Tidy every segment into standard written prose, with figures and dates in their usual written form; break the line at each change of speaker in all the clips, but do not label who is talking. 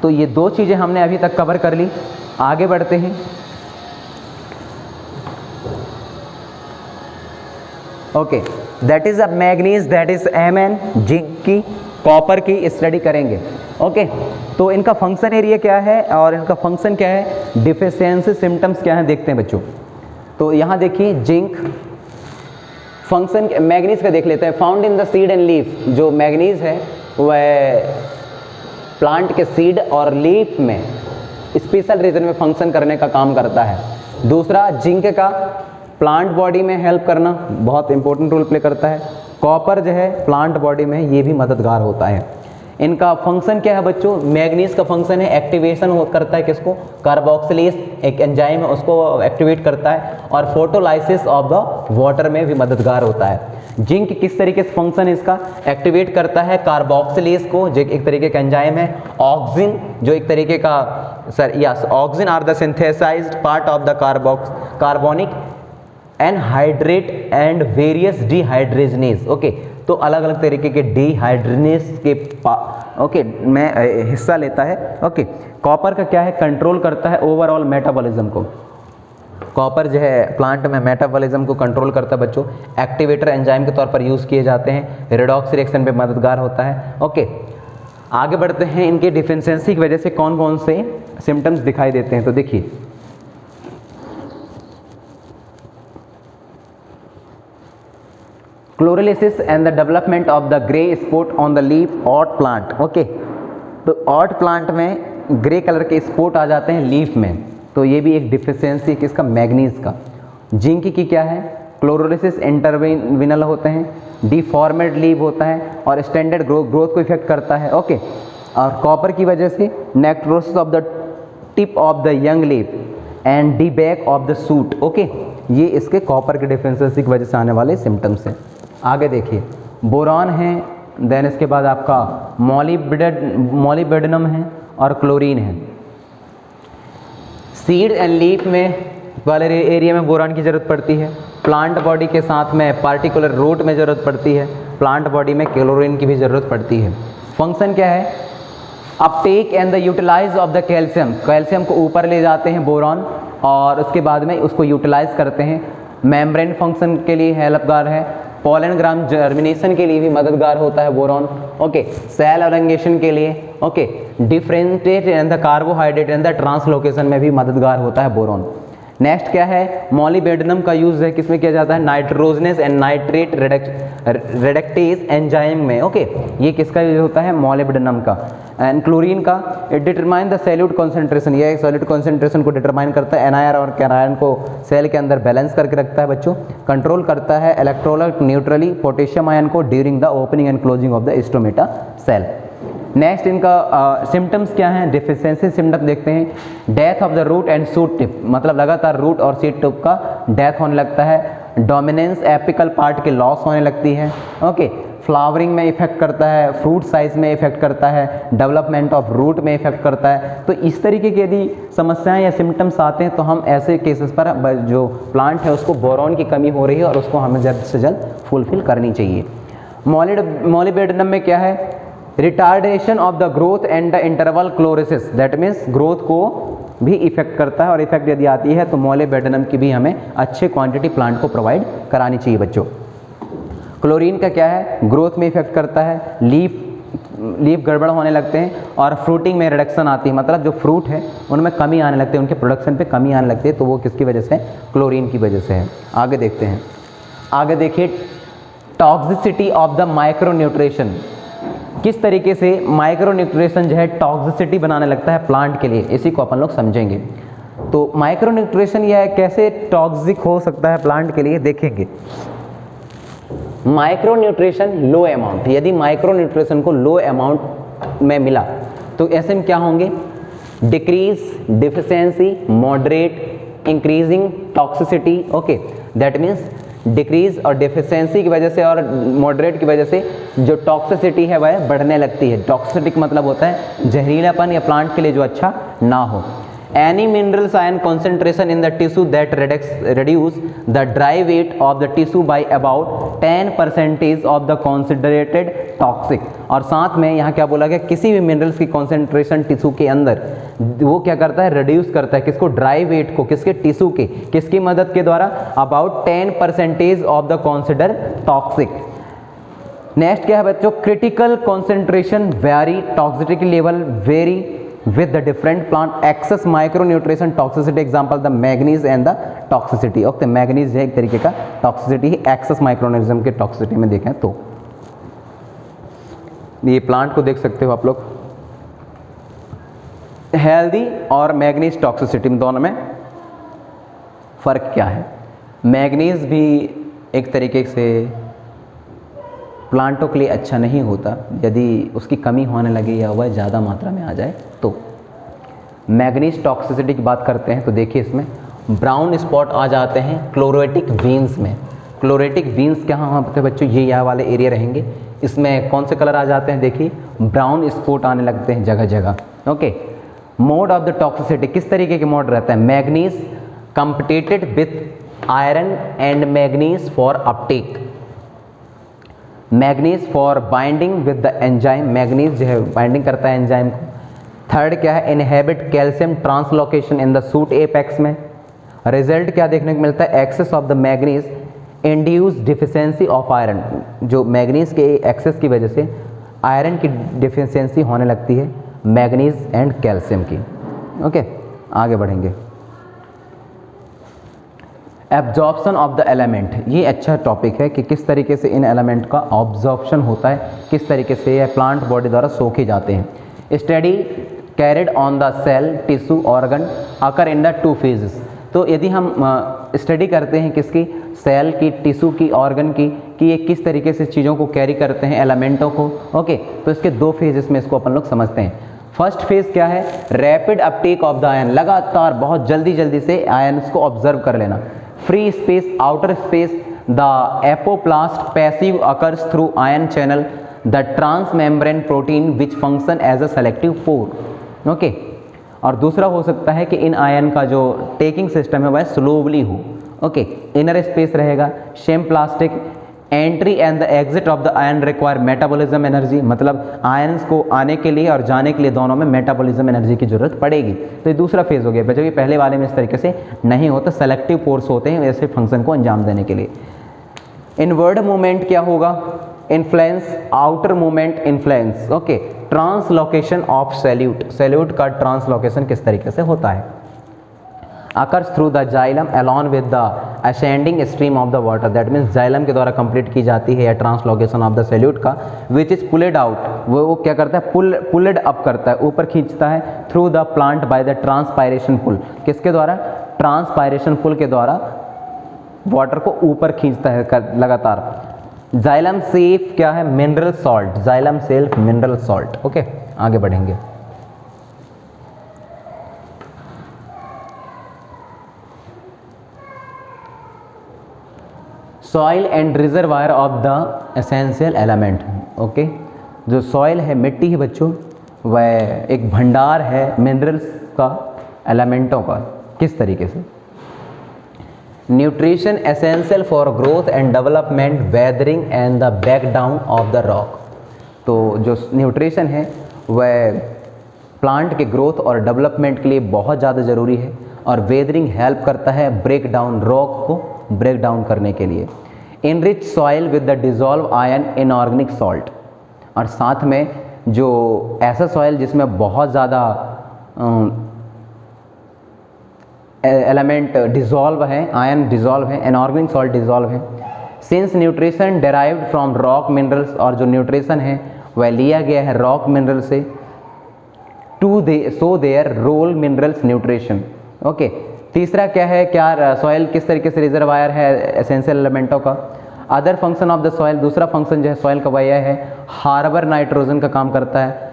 तो ये दो चीज़ें हमने अभी तक कवर कर ली। आगे बढ़ते हैं। Okay, that is a manganese, that is Mn, zinc की, कॉपर की स्टडी करेंगे। ओके, तो इनका फंक्शन एरिया क्या है और इनका फंक्शन क्या है, डिफिशियंसी सिम्टम्स क्या है, देखते हैं बच्चों। तो यहाँ देखिए जिंक फंक्शन मैग्नीज का देख लेते हैं। Found in the seed and leaf, जो मैग्नीज है वह प्लांट के सीड और लीफ में स्पेशल रीजन में फंक्शन करने का काम करता है। दूसरा, जिंक का प्लांट बॉडी में हेल्प करना बहुत इंपॉर्टेंट रोल प्ले करता है। कॉपर जो है प्लांट बॉडी में ये भी मददगार होता है। इनका फंक्शन क्या है बच्चों, मैग्नीज का फंक्शन है एक्टिवेशन करता है किसको, कार्बोक्सिलेज एक एंजाइम है उसको एक्टिवेट करता है, और फोटोलाइसिस ऑफ द वाटर में भी मददगार होता है। जिंक किस तरीके से फंक्शन इसका, एक्टिवेट करता है कार्बोक्सिलेज को जो एक तरीके का एंजाइम है। ऑक्सिन जो एक तरीके का auxin are the synthesized part of the carbonic anhydrate and various dehydrogenase. Okay, तो अलग अलग तरीके के डिहाइड्रेनेज के में हिस्सा लेता है। ओके, कॉपर का क्या है, कंट्रोल करता है ओवरऑल मेटाबॉलिज्म को। कॉपर जो है प्लांट में मेटाबॉलिज्म को कंट्रोल करता है बच्चों। एक्टिवेटर एंजाइम के तौर पर यूज़ किए जाते हैं, रिडॉक्स रिएक्शन पे मददगार होता है। ओके, आगे बढ़ते हैं। इनके डिफिशियंसी की वजह से कौन कौन से सिम्टम्स दिखाई देते हैं, तो देखिए chlorolysis and the development of the grey spot on the leaf oat plant. Okay, तो ऑट प्लांट में ग्रे कलर के स्पॉट आ जाते हैं लीफ में, तो ये भी एक डिफिशियंसी है किसका, मैग्नीज का। जिंक की क्या है, क्लोरोलिसिस इंटरविनल होते हैं, डिफॉर्मेड लीफ होता है और स्टैंडर्ड ग्रोथ को इफेक्ट करता है। ओके, और कॉपर की वजह से necrosis of the tip of the young leaf and D back of the suit. Okay, ये इसके कॉपर के डिफिशियंसी की वजह से आने वाले सिम्टम्स हैं। आगे देखिए, बोरॉन है, देन इसके बाद आपका मॉलिब्डेनम है और क्लोरीन है। सीड एंड लीफ में वाले एरिया में बोरॉन की ज़रूरत पड़ती है। प्लांट बॉडी के साथ में पार्टिकुलर रूट में ज़रूरत पड़ती है। प्लांट बॉडी में क्लोरीन की भी ज़रूरत पड़ती है। फंक्शन क्या है, uptake and the utilise of the calcium, calcium को ऊपर ले जाते हैं बोरॉन और उसके बाद में उसको यूटिलाइज करते हैं। मेम्ब्रेन फंक्शन के लिए हेल्पगार है। पोलन ग्राम जर्मिनेशन के लिए भी मददगार होता है बोरॉन। ओके, सेल एलंगेशन के लिए, okay, differentiate and the carbohydrate and the translocation में भी मददगार होता है बोरॉन। नेक्स्ट क्या है, मॉलिब्डेनम का यूज़ है किसमें किया जाता है, nitrogenase and nitrate reductase enzyme में। ओके, ये किसका यूज होता है, मॉलिब्डेनम का। एंड क्लोरीन का, it determine the salute concentration, ये सॉलिड कॉन्सेंट्रेशन को डिटरमाइन करता है। एनायर और कैरायन को सेल के अंदर बैलेंस करके रखता है बच्चों। कंट्रोल करता है इलेक्ट्रोलाइट न्यूट्रली पोटेशियम आयन को during the opening and closing of the stomata cell. Next इनका सिम्टम्स क्या हैं, डिफिशियंसी सिम्टम देखते हैं। Death of the root and shoot tip, मतलब लगातार रूट और सीड टिप का डेथ होने लगता है। डोमिनेंस एपिकल पार्ट के लॉस होने लगती है। ओके, फ्लावरिंग में इफेक्ट करता है, फ्रूट साइज में इफेक्ट करता है, डेवलपमेंट ऑफ रूट में इफेक्ट करता है। तो इस तरीके की यदि समस्याएं या सिम्टम्स आते हैं तो हम ऐसे केसेस पर जो प्लांट है उसको बोरॉन की कमी हो रही है और उसको हमें जल्द से जल्द फुलफिल करनी चाहिए। मॉलिब्डेनम में क्या है, retardation of the growth and the interval chlorosis, that means growth को भी इफेक्ट करता है और इफेक्ट यदि आती है तो मॉलिब्डेनम की भी हमें अच्छे क्वांटिटी प्लांट को प्रोवाइड करानी चाहिए बच्चों। क्लोरीन का क्या है, ग्रोथ में इफेक्ट करता है, लीफ गड़बड़ होने लगते हैं और फ्रूटिंग में रिडक्शन आती है, मतलब जो फ्रूट है उनमें कमी आने लगती है, उनके प्रोडक्शन पे कमी आने लगती है, तो वो किसकी वजह से, क्लोरीन की वजह से है। आगे देखते हैं, आगे देखिए टॉक्सिसिटी ऑफ द माइक्रोन्यूट्रिशन, किस तरीके से माइक्रोन्यूट्रिशन जो है टॉक्सिसिटी बनाने लगता है प्लांट के लिए, इसी को अपन लोग समझेंगे। तो माइक्रोन्यूट्रिशन यह कैसे टॉक्सिक हो सकता है प्लांट के लिए, देखेंगे। माइक्रोन्यूट्रिशन लो अमाउंट, यदि माइक्रोन्यूट्रिशन को लो अमाउंट में मिला तो ऐसे में क्या होंगे, decrease deficiency, moderate, increasing toxicity. Okay, that means decrease और डिफिशियंसी की वजह से और मॉडरेट की वजह से जो टॉक्सिसिटी है वह बढ़ने लगती है। टॉक्सिसिटी मतलब होता है जहरीलापन या प्लांट के लिए जो अच्छा ना हो। any minerals ion concentration in the tissue that reduce the dry weight of the tissue by about 10% of the considered toxic। और साथ में यहाँ क्या बोला गया, किसी भी मिनरल्स की कॉन्सेंट्रेशन टिश्यू के अंदर वो क्या करता है, रिड्यूस करता है किसको, ड्राई वेट को, किसके, टिश्यू के, किसकी मदद के द्वारा, about 10% of the consider toxic. Next क्या है बच्चों, critical concentration very, toxicity level very with the different plant, excess micronutrition toxicity, example the manganese and the toxicity। Okay, manganese है एक तरीके का टॉक्सिसिटी ही, एक्सेस माइक्रोनिज्म के टॉक्सिसिटी में देखें तो ये प्लांट को देख सकते हो आप लोग, हेल्दी और मैग्नीज टॉक्सिसिटी में दोनों में फर्क क्या है। मैग्नीज भी एक तरीके से प्लांटों के लिए अच्छा नहीं होता, यदि उसकी कमी होने लगे या वह ज़्यादा मात्रा में आ जाए तो। मैग्नीज टॉक्सिसिटी की बात करते हैं तो देखिए इसमें ब्राउन स्पॉट आ जाते हैं क्लोरेटिक वीन्स में। क्लोरेटिक वीन्स कहाँ होते हैं बच्चों, ये यहाँ वाले एरिया रहेंगे, इसमें कौन से कलर आ जाते हैं, देखिए ब्राउन स्पॉट आने लगते हैं जगह जगह। Okay, mode of the toxicity, किस तरीके के मोड रहता है, manganese competed with iron and manganese for uptake, manganese for binding with the enzyme, manganese जो है बाइंडिंग करता है एंजाइम को। थर्ड क्या है, inhibit calcium translocation in the shoot apex में। रिजल्ट क्या देखने को मिलता है, excess of the manganese induce deficiency of iron, जो मैग्नीज के एक्सेस की वजह से आयरन की डिफिशियंसी होने लगती है मैग्नीज एंड कैल्शियम की। ओके, आगे बढ़ेंगे। एब्जॉर्प्शन ऑफ द एलिमेंट, ये अच्छा टॉपिक है कि किस तरीके से इन एलिमेंट का ऑब्जॉर्प्शन होता है, किस तरीके से यह प्लांट बॉडी द्वारा सोखे जाते हैं। Study carried on the cell tissue organ occur in the 2 phases. तो यदि हम स्टडी करते हैं किसकी, सेल की, टिश्यू की, ऑर्गन की, कि ये किस तरीके से चीज़ों को कैरी करते हैं, एलिमेंटों को। ओके, तो इसके 2 फेजेस में इसको अपन लोग समझते हैं। फर्स्ट फेज क्या है, rapid Uptake of the ion, लगातार बहुत जल्दी जल्दी से आयन्स को ऑब्जर्व कर लेना। Free space, outer space, the apoplast passive occurs through ion channel, the transmembrane protein which function as a selective pore. Okay, और दूसरा हो सकता है कि इन आयन का जो टेकिंग सिस्टम है वह स्लोवली हो। ओके, इनर स्पेस रहेगा, symplastic, entry and the exit of the ion require metabolism energy, मतलब आयन्स को आने के लिए और जाने के लिए दोनों में मेटाबॉलिज्म एनर्जी की जरूरत पड़ेगी। तो ये दूसरा फेज हो गया, जबकि पहले वाले में इस तरीके से नहीं होता, सेलेक्टिव पोर्स होते हैं ऐसे फंक्शन को अंजाम देने के लिए। इनवर्ड मूवमेंट क्या होगा, influence, outer movement influence. Okay, translocation of salute, salute का ट्रांसलोकेशन किस तरीके से होता है, occurs through the xylem along with the ascending stream of the water, that means xylem के द्वारा कंप्लीट की जाती है या ट्रांसलोकेशन ऑफ द सैल्यूट का, which is pulled out, वो क्या करता है, पुल्ड अप करता है, ऊपर खींचता है, through the plant by the transpiration pull, किसके द्वारा, ट्रांसपायरेशन पुल के द्वारा वाटर को ऊपर खींचता है लगातार। जाइलम सेफ क्या है, mineral salt, xylem self mineral salt. Okay, आगे बढ़ेंगे। Soil and reservoir of the essential element. Okay, जो सॉइल है, मिट्टी है बच्चों, वह एक भंडार है मिनरल्स का, एलिमेंटों का। किस तरीके से, nutrition essential for growth and development, weathering and the back down of the rock. तो जो न्यूट्रिशन है वह प्लांट के ग्रोथ और डेवलपमेंट के लिए बहुत ज़्यादा ज़रूरी है, और वेदरिंग हेल्प करता है ब्रेक डाउन, रॉक को ब्रेक डाउन करने के लिए। Enrich soil with the dissolve ion inorganic salt, और साथ में जो ऐसा सॉइल जिसमें बहुत ज़्यादा एलिमेंट डिजॉल्व है, आयन डिजॉल्व है, इनऑर्गेनिक सॉल्ट डिजॉल्व है। Since nutrition derived from rock minerals, और जो न्यूट्रिशन है वह लिया गया है रॉक मिनरल से, to they so their role minerals nutrition. Okay, तीसरा क्या है, क्या सॉइल किस तरीके से रिजर्वायर है एसेंशियल एलिमेंटों का। Other function of the soil, दूसरा फंक्शन जो है सॉइल का वह है हार्बर नाइट्रोजन का काम करता है,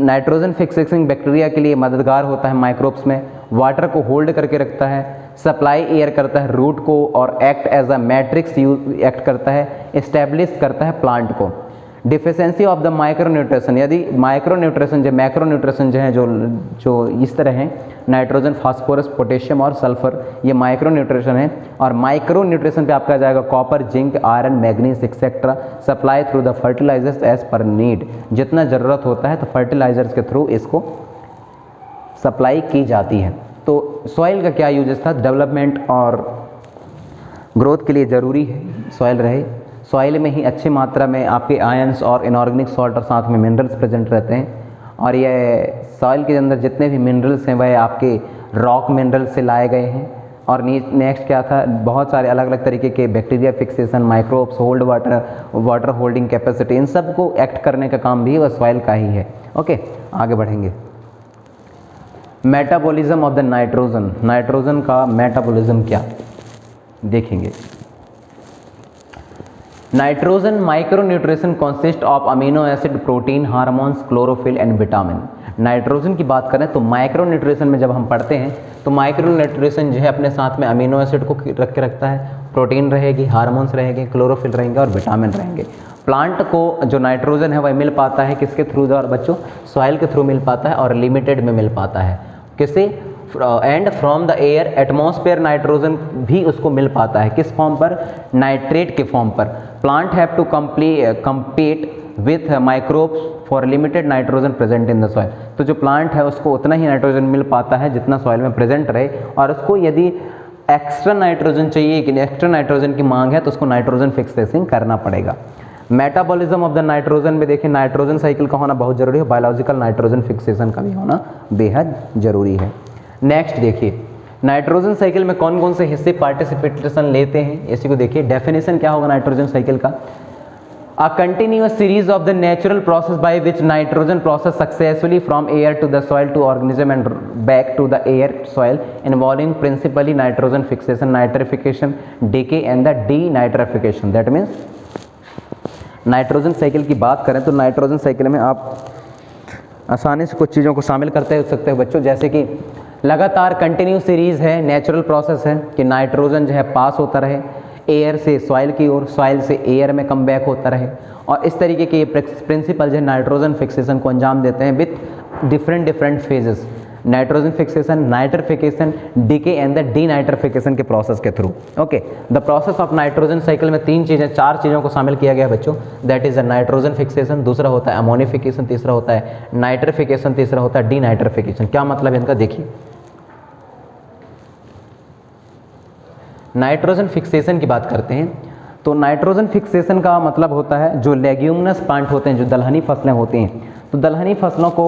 नाइट्रोजन फिक्सिंग बैक्टीरिया के लिए मददगार होता है माइक्रोब्स में, वाटर को होल्ड करके रखता है, सप्लाई एयर करता है रूट को, और act as a matrix use act करता है, इस्टेब्लिश करता है प्लांट को। डिफिशेंसी ऑफ द माइक्रोन्यूट्रिशन, यदि माइक्रोन्यूट्रिशन जो मैक्रोन्यूट्रिशन जो है जो इस तरह हैं, नाइट्रोजन, फास्फोरस, पोटेशियम और सल्फर, ये माइक्रोन्यूट्रिशन है। और माइक्रोन्यूट्रिशन पे आपका जाएगा copper, zinc, iron, manganese etcetera, supply through the fertilisers as per need, जितना ज़रूरत होता है तो फर्टिलाइजर्स के थ्रू इसको सप्लाई की जाती है। तो सॉइल का क्या यूजेस था, डेवलपमेंट और ग्रोथ के लिए ज़रूरी है सॉइल रहे। सॉइल में ही अच्छी मात्रा में आपके आयंस और इनऑर्गेनिक सॉल्ट और साथ में मिनरल्स प्रेजेंट रहते हैं। और ये सॉइल के अंदर जितने भी मिनरल्स हैं वह आपके रॉक मिनरल्स से लाए गए हैं। और नेक्स्ट क्या था, बहुत सारे अलग अलग तरीके के bacteria fixation, microbes, hold water, water holding capacity, इन सब को एक्ट करने का काम भी वह सॉइल का ही है। ओके, आगे बढ़ेंगे। Metabolism of the nitrogen, nitrogen का मेटाबॉलिज्म क्या देखेंगे। Nitrogen micronutrition consist of amino acid, protein, hormones, chlorophyll and vitamin. Nitrogen की बात करें तो माइक्रोन्यूट्रिशन में जब हम पढ़ते हैं तो माइक्रोन्यूट्रिशन जो है अपने साथ में अमीनो एसिड को रख के रखता है, प्रोटीन रहेगी, हार्मोन्स रहेंगे, क्लोरोफिल रहेंगे और विटामिन रहेंगे। प्लांट को जो नाइट्रोजन है वह मिल पाता है किसके थ्रू, और बच्चों सॉइल के थ्रू मिल पाता है और लिमिटेड में मिल पाता है किसे, and from the air, atmosphere nitrogen भी उसको मिल पाता है किस फॉर्म पर, नाइट्रेट के फॉर्म पर। Plant have to compete with microbes for limited nitrogen present in the soil. तो जो प्लांट है उसको उतना ही नाइट्रोजन मिल पाता है जितना सॉइल में प्रेजेंट रहे, और उसको यदि एक्स्ट्रा नाइट्रोजन चाहिए कि एक्स्ट्रा नाइट्रोजन की मांग है तो उसको नाइट्रोजन फिक्सेशन करना पड़ेगा। मेटाबॉलिज्म ऑफ द नाइट्रोजन में देखिए नाइट्रोजन साइकिल का होना बहुत जरूरी है, बायोलॉजिकल नाइट्रोजन फिक्सेशन का भी होना बेहद जरूरी है। नेक्स्ट देखिए नाइट्रोजन साइकिल में कौन कौन से हिस्से पार्टिसिपेशन लेते हैं, इसी को देखिए। डेफिनेशन क्या होगा नाइट्रोजन साइकिल का, a continuous series of the natural process by which nitrogen process successfully from air to the soil to organism and back to the air soil involving principally nitrogen fixation, nitrification, decay and the denitrification. That means nitrogen cycle की बात करें तो nitrogen cycle में आप आसानी से कुछ चीज़ों को शामिल करते सकते हो बच्चों, जैसे कि लगातार कंटिन्यू सीरीज़ है, नेचुरल प्रोसेस है कि नाइट्रोजन जो है पास होता रहे एयर से सॉइल की ओर, सॉइल से एयर में कम बैक होता रहे, और इस तरीके के प्रिंसिपल जो है नाइट्रोजन फिक्सेशन को अंजाम देते हैं with different phases, nitrogen fixation, nitrification, decay and the denitrification के प्रोसेस के through. Okay, the process of nitrogen cycle में चार चीज़ों को शामिल किया गया बच्चों, that is a nitrogen fixation, दूसरा होता है अमोनिफिकेशन, तीसरा होता है नाइट्रिफिकेशन, तीसरा होता है डीनाइट्रिफिकेशन। क्या मतलब है इनका देखिए। नाइट्रोजन फिक्सेशन की बात करते हैं तो नाइट्रोजन फिक्सेशन का मतलब होता है जो लेग्यूमिनस प्लांट होते हैं, जो दलहनी फसलें होती हैं, तो दलहनी फसलों को